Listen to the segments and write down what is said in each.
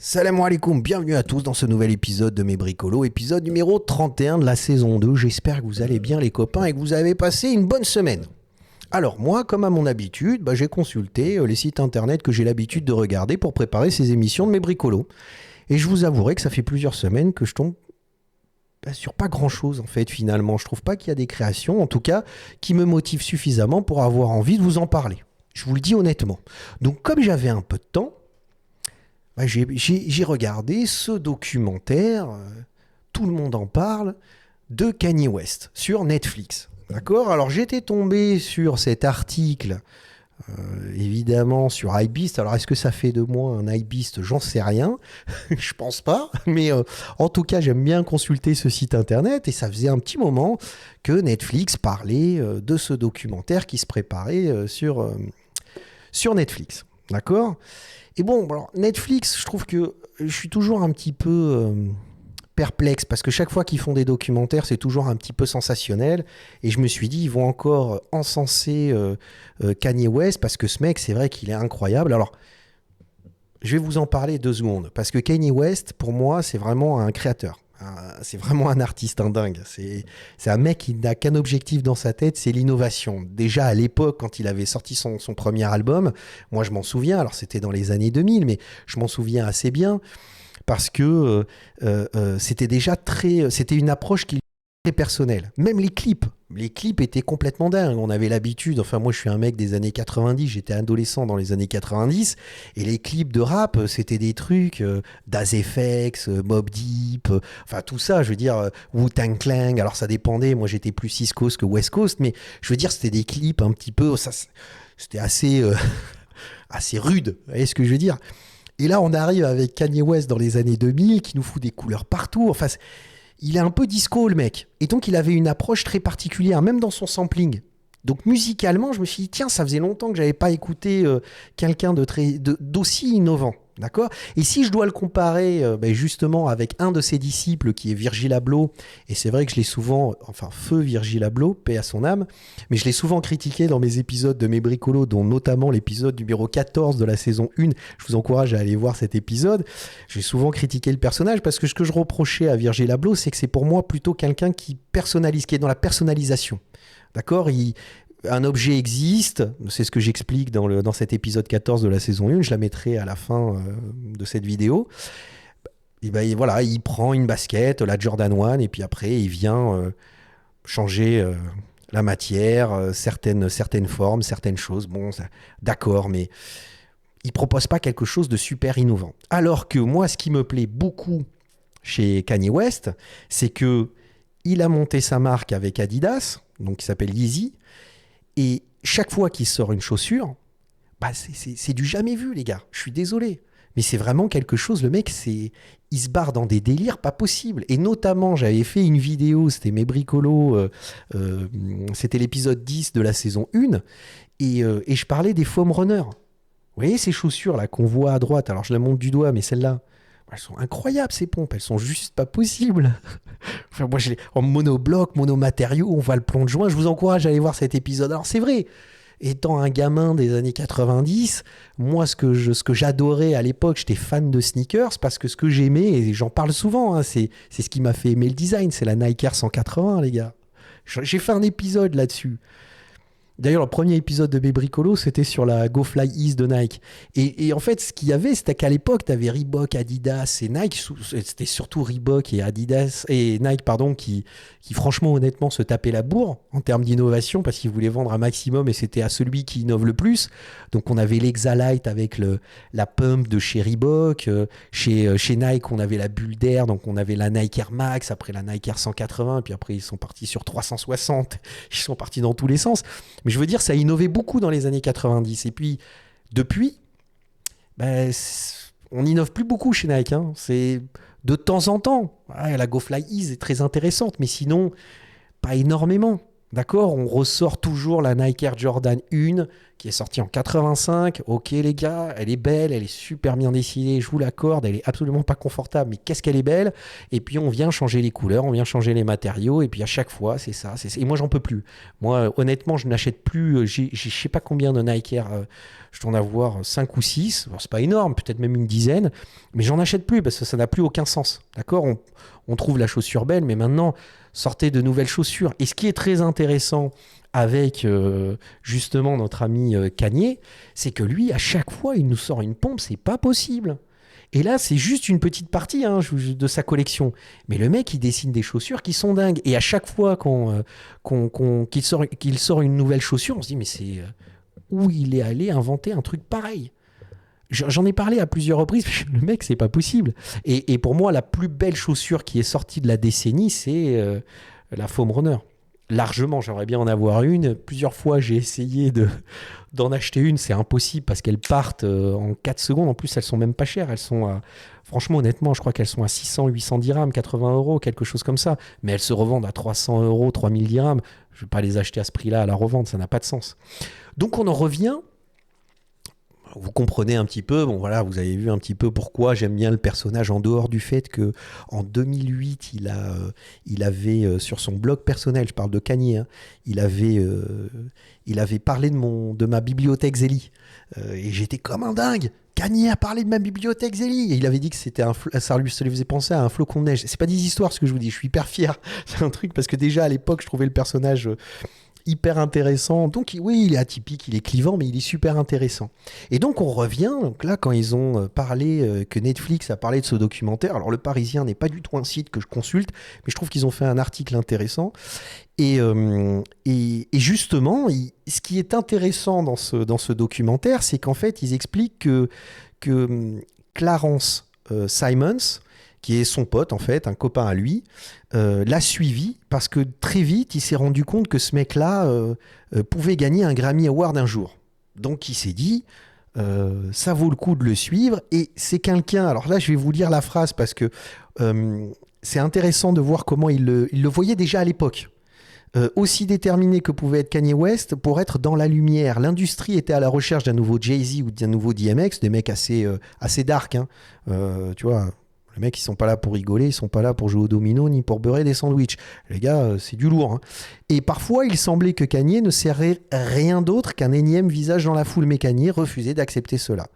Salam alaikum, bienvenue à tous dans ce nouvel épisode de Mes Bricolos, épisode numéro 31 de la saison 2. J'espère que vous allez bien les copains et que vous avez passé une bonne semaine. Alors moi, comme à mon habitude, j'ai consulté les sites internet que j'ai l'habitude de regarder pour préparer ces émissions de Mes Bricolos. Et je vous avouerai que ça fait plusieurs semaines que je tombe sur pas grand chose en fait finalement. Je trouve pas qu'il y a des créations, en tout cas, qui me motivent suffisamment pour avoir envie de vous en parler. Je vous le dis honnêtement. Donc comme j'avais un peu de temps, j'ai regardé ce documentaire, tout le monde en parle, de Kanye West sur Netflix. D'accord. Alors j'étais tombé sur cet article, évidemment sur Hypebeast. Alors est-ce que ça fait de moi un Hypebeast? J'en sais rien. Je pense pas. Mais en tout cas, j'aime bien consulter ce site internet et ça faisait un petit moment que Netflix parlait de ce documentaire qui se préparait sur Netflix. D'accord. Et bon, alors Netflix, je trouve que je suis toujours un petit peu perplexe parce que chaque fois qu'ils font des documentaires, c'est toujours un petit peu sensationnel. Et je me suis dit, ils vont encore encenser Kanye West parce que ce mec, c'est vrai qu'il est incroyable. Alors, je vais vous en parler 2 secondes parce que Kanye West, pour moi, c'est vraiment un créateur. C'est vraiment un artiste, un dingue. C'est un mec qui n'a qu'un objectif dans sa tête, c'est l'innovation. Déjà à l'époque, quand il avait sorti son premier album, moi je m'en souviens, alors c'était dans les années 2000, mais je m'en souviens assez bien, parce que c'était déjà c'était une approche qui très personnelle. Même les clips étaient complètement dingues. On avait l'habitude, enfin moi je suis un mec des années 90, j'étais adolescent dans les années 90, et les clips de rap, c'était des trucs Daz FX, Mobb Deep, enfin tout ça, je veux dire, Wu-Tang Clan, alors ça dépendait, moi j'étais plus East Coast que West Coast, mais je veux dire c'était des clips un petit peu, ça, c'était assez, assez rude, vous voyez ce que je veux dire? Et là on arrive avec Kanye West dans les années 2000, qui nous fout des couleurs partout, enfin il est un peu disco le mec. Et donc il avait une approche très particulière, même dans son sampling. Donc musicalement, je me suis dit, tiens, ça faisait longtemps que j'avais pas écouté quelqu'un d'aussi innovant. D'accord. Et si je dois le comparer justement avec un de ses disciples qui est Virgil Abloh, et c'est vrai que je l'ai souvent, enfin feu Virgil Abloh, paix à son âme, mais je l'ai souvent critiqué dans mes épisodes de Mes Bricolos, dont notamment l'épisode numéro 14 de la saison 1. Je vous encourage à aller voir cet épisode. J'ai souvent critiqué le personnage parce que ce que je reprochais à Virgil Abloh, c'est que c'est pour moi plutôt quelqu'un qui personnalise, qui est dans la personnalisation. D'accord. Un objet existe, c'est ce que j'explique dans cet épisode 14 de la saison 1, je la mettrai à la fin de cette vidéo. Et voilà, il prend une basket, la Jordan 1, et puis après, il vient changer la matière, certaines formes, certaines choses. Bon, d'accord, mais il propose pas quelque chose de super innovant. Alors que moi, ce qui me plaît beaucoup chez Kanye West, c'est que il a monté sa marque avec Adidas, donc qui s'appelle Yeezy. Et chaque fois qu'il sort une chaussure, c'est du jamais vu, les gars. Je suis désolé. Mais c'est vraiment quelque chose, le mec, il se barre dans des délires pas possibles. Et notamment, j'avais fait une vidéo, c'était Mes Bricolos, c'était l'épisode 10 de la saison 1, et je parlais des foam runners. Vous voyez ces chaussures-là qu'on voit à droite, alors je la montre du doigt, mais celles-là, elles sont incroyables, ces pompes, elles sont juste pas possibles. Enfin, moi, je l'ai en monobloc, monomatériaux, on voit le plomb de joint. Je vous encourage à aller voir cet épisode. Alors, c'est vrai, étant un gamin des années 90, moi, ce que j'adorais à l'époque, j'étais fan de sneakers parce que ce que j'aimais, et j'en parle souvent, hein, c'est ce qui m'a fait aimer le design, c'est la Nike Air 180, les gars. J'ai fait un épisode là-dessus. D'ailleurs, le premier épisode de Mes Bricolos, c'était sur la Go Fly Ease de Nike. Et en fait, ce qu'il y avait, c'était qu'à l'époque, tu avais Reebok, Adidas et Nike. C'était surtout Reebok et Adidas et Nike, pardon, qui franchement, honnêtement, se tapaient la bourre en termes d'innovation parce qu'ils voulaient vendre un maximum et c'était à celui qui innove le plus. Donc, on avait l'Exalite avec la pump de chez Reebok. Chez Nike, on avait la bulle d'air. Donc, on avait la Nike Air Max, après la Nike Air 180. Puis après, ils sont partis sur 360. Ils sont partis dans tous les sens. Mais je veux dire, ça a innové beaucoup dans les années 90. Et puis, depuis, on n'innove plus beaucoup chez Nike. Hein. C'est de temps en temps. Ouais, la Go Fly Ease est très intéressante, mais sinon, pas énormément. D'accord, on ressort toujours la Nike Air Jordan 1 qui est sortie en 85. Ok les gars, elle est belle, elle est super bien dessinée, je vous l'accorde, elle est absolument pas confortable, mais qu'est-ce qu'elle est belle. Et puis on vient changer les couleurs, on vient changer les matériaux, et puis à chaque fois c'est ça. Et moi j'en peux plus. Moi honnêtement je n'achète plus, je sais pas combien de Nike Air, je dois en avoir 5 ou 6. Alors, c'est pas énorme, peut-être même une dizaine, mais j'en achète plus parce que ça n'a plus aucun sens. D'accord, on trouve la chaussure belle, mais maintenant sortez de nouvelles chaussures. Et ce qui est très intéressant avec justement notre ami Kanye, c'est que lui, à chaque fois, il nous sort une pompe, c'est pas possible. Et là, c'est juste une petite partie de sa collection. Mais le mec, il dessine des chaussures qui sont dingues. Et à chaque fois qu'il sort une nouvelle chaussure, on se dit, mais c'est où il est allé inventer un truc pareil. J'en ai parlé à plusieurs reprises, le mec, c'est pas possible. Et pour moi, la plus belle chaussure qui est sortie de la décennie, c'est la Foam Runner. Largement, j'aimerais bien en avoir une. Plusieurs fois, j'ai essayé d'en acheter une. C'est impossible parce qu'elles partent en 4 secondes. En plus, elles sont même pas chères. Elles sont franchement, honnêtement, je crois qu'elles sont à 600, 800 dirhams, 80 euros, quelque chose comme ça. Mais elles se revendent à 300 euros, 3000 dirhams. Je ne vais pas les acheter à ce prix-là à la revente. Ça n'a pas de sens. Donc, on en revient. Vous comprenez un petit peu, bon voilà, vous avez vu un petit peu pourquoi j'aime bien le personnage en dehors du fait que en 2008, il avait sur son blog personnel, je parle de Kanye, hein, il avait parlé de ma bibliothèque Zeli. Et j'étais comme un dingue. Kanye a parlé de ma bibliothèque Zeli. Et il avait dit que ça lui faisait penser à un flocon de neige. C'est pas des histoires ce que je vous dis, je suis hyper fier. C'est un truc parce que déjà à l'époque, je trouvais le personnage hyper intéressant. Donc oui, il est atypique, il est clivant, mais il est super intéressant. Et donc on revient, donc là quand ils ont parlé, que Netflix a parlé de ce documentaire, alors Le Parisien n'est pas du tout un site que je consulte, mais je trouve qu'ils ont fait un article intéressant. Et justement, ce qui est intéressant dans ce documentaire, c'est qu'en fait, ils expliquent que Clarence Simons, qui est son pote en fait, un copain à lui, l'a suivi parce que très vite, il s'est rendu compte que ce mec-là pouvait gagner un Grammy Award un jour. Donc il s'est dit, ça vaut le coup de le suivre. Et c'est quelqu'un, alors là je vais vous lire la phrase parce que c'est intéressant de voir comment il le voyait déjà à l'époque. Aussi déterminé que pouvait être Kanye West pour être dans la lumière. L'industrie était à la recherche d'un nouveau Jay-Z ou d'un nouveau DMX, des mecs assez dark. Hein. Tu vois, les mecs, ils sont pas là pour rigoler, ils sont pas là pour jouer au domino ni pour beurrer des sandwichs. Les gars, c'est du lourd. Hein. Et parfois, il semblait que Kanye ne servait rien d'autre qu'un énième visage dans la foule, mais Kanye refusait d'accepter cela.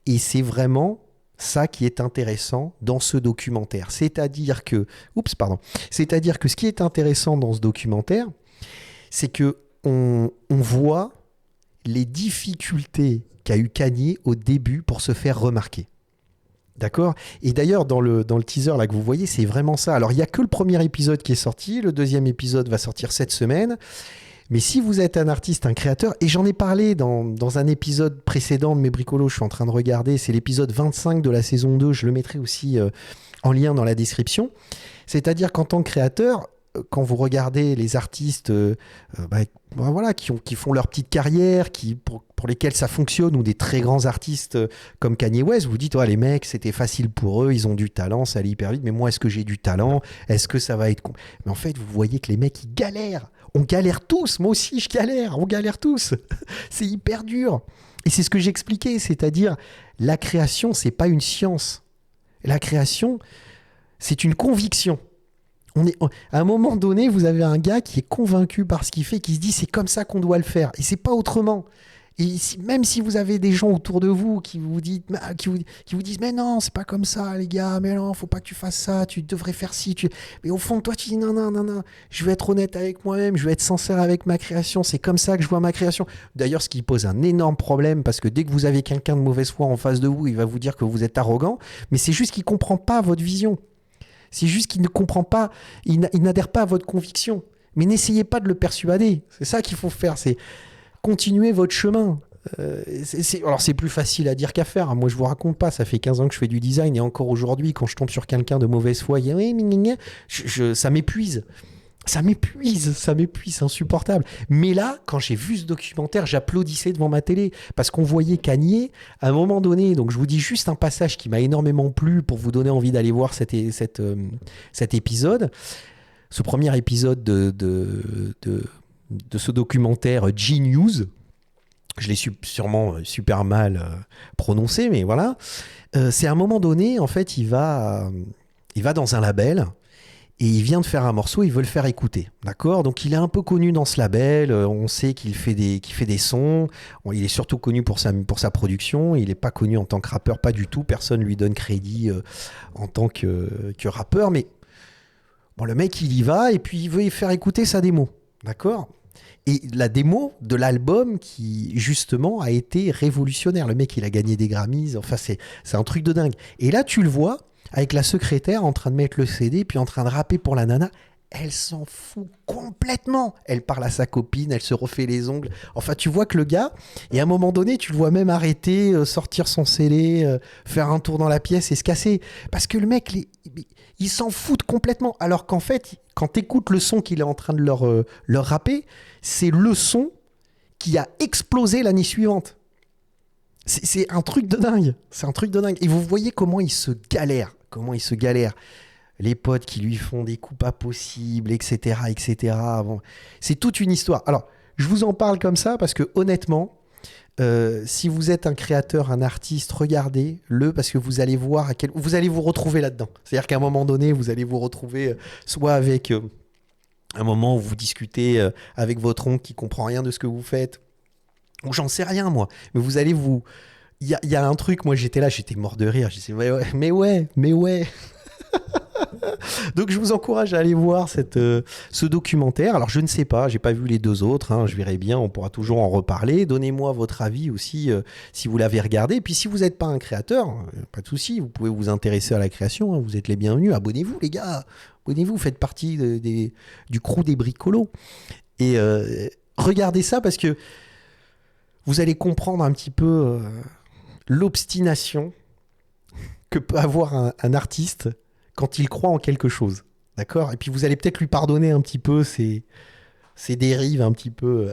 Et c'est vraiment ça qui est intéressant dans ce documentaire. C'est-à-dire que ce qui est intéressant dans ce documentaire, c'est que on voit les difficultés qu'a eu Kanye au début pour se faire remarquer. D'accord ? Et d'ailleurs, dans le teaser là que vous voyez, c'est vraiment ça. Alors, il n'y a que le premier épisode qui est sorti. Le deuxième épisode va sortir cette semaine. Mais si vous êtes un artiste, un créateur, et j'en ai parlé dans un épisode précédent de mes bricolos, je suis en train de regarder, c'est l'épisode 25 de la saison 2, je le mettrai aussi en lien dans la description. C'est-à-dire qu'en tant que créateur, quand vous regardez les artistes voilà, qui font leur petite carrière, pour lesquels ça fonctionne, ou des très grands artistes comme Kanye West, vous dites, les mecs, c'était facile pour eux, ils ont du talent, ça allait hyper vite, mais moi, est-ce que j'ai du talent ? Est-ce que ça va être... Mais en fait, vous voyez que les mecs, ils galèrent. On galère tous, moi aussi je galère, on galère tous. C'est hyper dur. Et c'est ce que j'expliquais, c'est-à-dire la création, c'est pas une science. La création, c'est une conviction. À un moment donné, vous avez un gars qui est convaincu par ce qu'il fait, qui se dit c'est comme ça qu'on doit le faire. Et c'est pas autrement. Et même si vous avez des gens autour de vous qui vous disent mais non, c'est pas comme ça les gars, mais non, faut pas que tu fasses ça, tu devrais faire ci, mais au fond de toi tu dis non, je vais être honnête avec moi-même, je vais être sincère avec ma création, c'est comme ça que je vois ma création. D'ailleurs, ce qui pose un énorme problème parce que dès que vous avez quelqu'un de mauvaise foi en face de vous, il va vous dire que vous êtes arrogant, mais c'est juste qu'il comprend pas votre vision. C'est juste qu'il ne comprend pas, il n'adhère pas à votre conviction. Mais n'essayez pas de le persuader. C'est ça qu'il faut faire, c'est continuez votre chemin. Alors c'est plus facile à dire qu'à faire. Moi je vous raconte pas, ça fait 15 ans que je fais du design et encore aujourd'hui quand je tombe sur quelqu'un de mauvaise foi, ça m'épuise. Ça m'épuise, c'est insupportable. Mais là, quand j'ai vu ce documentaire, j'applaudissais devant ma télé parce qu'on voyait Kanye à un moment donné. Donc je vous dis juste un passage qui m'a énormément plu pour vous donner envie d'aller voir cet épisode. Ce premier épisode de ce documentaire Genius. Je l'ai sûrement super mal prononcé, mais voilà. C'est à un moment donné, en fait, il va dans un label et il vient de faire un morceau, il veut le faire écouter. D'accord ? Donc, il est un peu connu dans ce label. On sait qu'il fait des sons. Il est surtout connu pour sa production. Il n'est pas connu en tant que rappeur, pas du tout. Personne ne lui donne crédit en tant que rappeur. Mais bon, le mec, il y va et puis il veut y faire écouter sa démo. D'accord ? Et la démo de l'album qui, justement, a été révolutionnaire. Le mec, il a gagné des Grammys. Enfin, c'est un truc de dingue. Et là, tu le vois avec la secrétaire en train de mettre le CD, puis en train de rapper pour la nana. Elle s'en fout complètement. Elle parle à sa copine, elle se refait les ongles. Enfin, tu vois que le gars, et à un moment donné, tu le vois même arrêter, sortir son CD, faire un tour dans la pièce et se casser. Parce que le mec, il s'en fout complètement. Alors qu'en fait, quand tu écoutes le son qu'il est en train de leur rapper, c'est le son qui a explosé l'année suivante. C'est un truc de dingue. C'est un truc de dingue. Et vous voyez comment il se galère. Les potes qui lui font des coups pas possibles, etc., etc. Bon, c'est toute une histoire. Alors, je vous en parle comme ça parce que honnêtement, si vous êtes un créateur, un artiste, regardez-le parce que vous allez voir vous allez vous retrouver là-dedans. C'est-à-dire qu'à un moment donné, vous allez vous retrouver soit avec un moment où vous discutez avec votre oncle qui comprend rien de ce que vous faites, ou j'en sais rien moi, mais vous allez vous... Il y a un truc, moi j'étais là, j'étais mort de rire, je disais mais ouais. Donc je vous encourage à aller voir ce documentaire. Alors je ne sais pas, j'ai pas vu les deux autres, hein, je verrai bien, on pourra toujours en reparler. Donnez-moi votre avis aussi si vous l'avez regardé. Et puis si vous n'êtes pas un créateur, pas de souci, vous pouvez vous intéresser à la création, hein, vous êtes les bienvenus. Abonnez-vous les gars, abonnez-vous, faites partie du crew des bricolos. Et regardez ça parce que vous allez comprendre un petit peu l'obstination que peut avoir un artiste quand il croit en quelque chose. D'accord ? Et puis vous allez peut-être lui pardonner un petit peu ses dérives un petit peu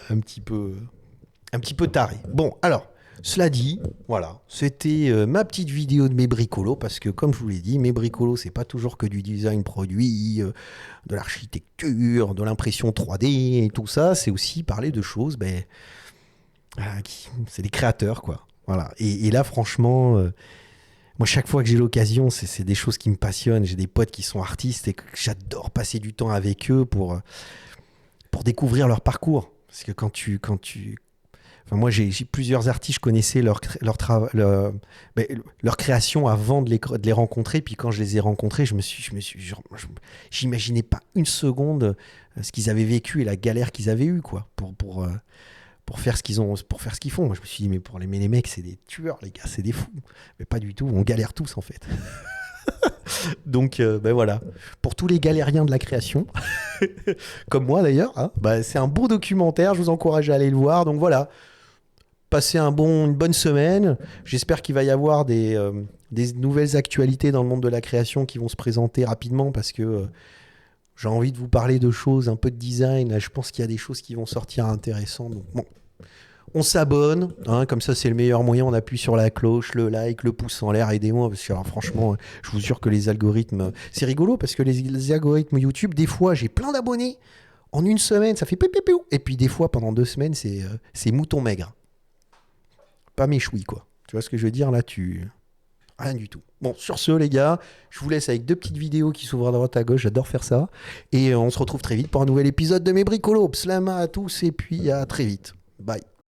tarées. Bon, alors, cela dit, voilà, c'était ma petite vidéo de mes bricolos, parce que comme je vous l'ai dit, mes bricolos, c'est pas toujours que du design produit, de l'architecture, de l'impression 3D et tout ça, c'est aussi parler de choses, c'est des créateurs, quoi. Voilà. Et là, franchement, moi, chaque fois que j'ai l'occasion, c'est des choses qui me passionnent. J'ai des potes qui sont artistes et que j'adore passer du temps avec eux pour découvrir leur parcours. Parce que Enfin, moi, j'ai plusieurs artistes, je connaissais leur création avant de les rencontrer. Puis quand je les ai rencontrés, j'imaginais pas une seconde ce qu'ils avaient vécu et la galère qu'ils avaient eue, quoi, pour faire ce qu'ils font. Moi, je me suis dit, mais les mecs, c'est des tueurs, les gars, c'est des fous. Mais pas du tout, on galère tous, en fait. Donc, voilà. Pour tous les galériens de la création, comme moi d'ailleurs, hein, c'est un beau documentaire, je vous encourage à aller le voir. Donc voilà, passez une bonne semaine. J'espère qu'il va y avoir des nouvelles actualités dans le monde de la création qui vont se présenter rapidement parce que j'ai envie de vous parler de choses, un peu de design. Là, je pense qu'il y a des choses qui vont sortir intéressantes. Donc bon, on s'abonne, hein, comme ça c'est le meilleur moyen. On appuie sur la cloche, le like, le pouce en l'air, aidez-moi. Parce que alors, franchement, je vous jure que les algorithmes... C'est rigolo parce que les algorithmes YouTube, des fois, j'ai plein d'abonnés. En une semaine, ça fait pépépéou. Et puis des fois, pendant 2 semaines, c'est mouton maigre. Pas méchoui, quoi. Tu vois ce que je veux dire là, Rien du tout. Bon, sur ce, les gars, je vous laisse avec 2 petites vidéos qui s'ouvrent à droite à gauche. J'adore faire ça. Et on se retrouve très vite pour un nouvel épisode de mes bricolos. Slama à tous et puis à très vite. Bye.